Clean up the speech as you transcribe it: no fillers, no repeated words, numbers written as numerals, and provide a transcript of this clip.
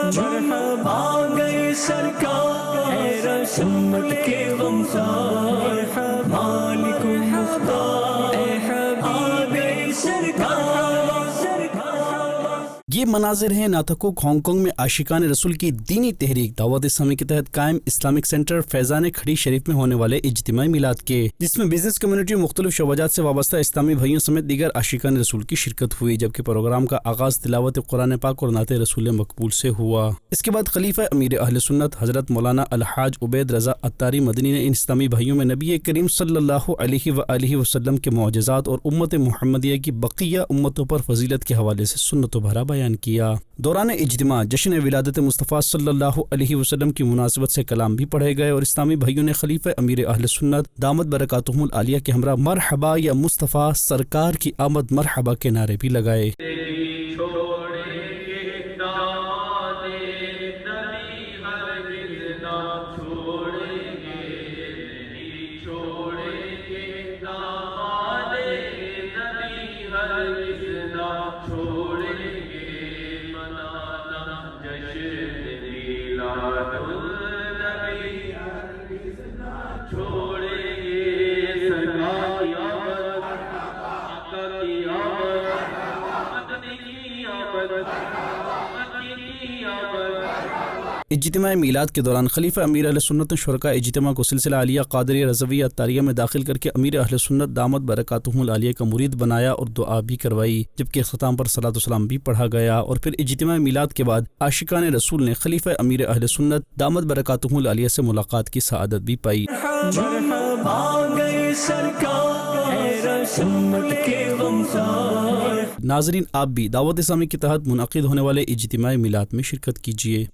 آ گئے سرکار ہے رسول کے غمخوار مالک مختار آ گئے سرکار۔ یہ مناظر ہیں ناتھکوک ہانگ کانگ میں عاشقان رسول کی دینی تحریک دعوت اسلامی کے تحت قائم اسلامک سینٹر فیضان کھڑی شریف میں ہونے والے اجتماعی میلاد کے، جس میں بزنس کمیونٹی مختلف شعبات سے وابستہ اسلامی بھائیوں سمیت دیگر عاشقان رسول کی شرکت ہوئی، جبکہ پروگرام کا آغاز تلاوت قرآن پاک اور نعت رسول مقبول سے ہوا۔ اس کے بعد خلیفہ امیر اہل سنت حضرت مولانا الحاج عبید رضا عطاری مدنی نے ان اسلامی بھائیوں میں نبی کریم صلی اللہ علیہ وآلہ وسلم کے معجزات اور امت محمدیہ کی بقیہ امتوں پر فضیلت کے حوالے سے سنت و بھرا بیان کیا۔ دوران اجتماع جشن ولادت مصطفیٰ صلی اللہ علیہ وسلم کی مناسبت سے کلام بھی پڑھے گئے اور اسلامی بھائیوں نے خلیفہ امیر اہل سنت دامت برکاتہم العالیہ کے ہمراہ مرحبا یا مصطفیٰ سرکار کی آمد مرحبا کے نعرے بھی لگائے۔ اجتماع میلاد کے دوران خلیفہ امیر اہل سنت نے شرکاء اجتماع کو سلسلہ عالیہ قادریہ رضویہ عطاریہ میں داخل کر کے امیر اہل سنت دامت برکاتہم العالیہ کا مرید بنایا اور دعا بھی کروائی، جبکہ اختتام پر صلاۃ و سلام بھی پڑھا گیا۔ اور پھر اجتماع میلاد کے بعد عاشقان رسول نے خلیفہ امیر اہل سنت دامت برکاتہم العالیہ سے ملاقات کی سعادت بھی پائی۔ ناظرین، آپ بھی دعوت اسلامی کے تحت منعقد ہونے والے اجتماع میلاد میں شرکت کیجیے۔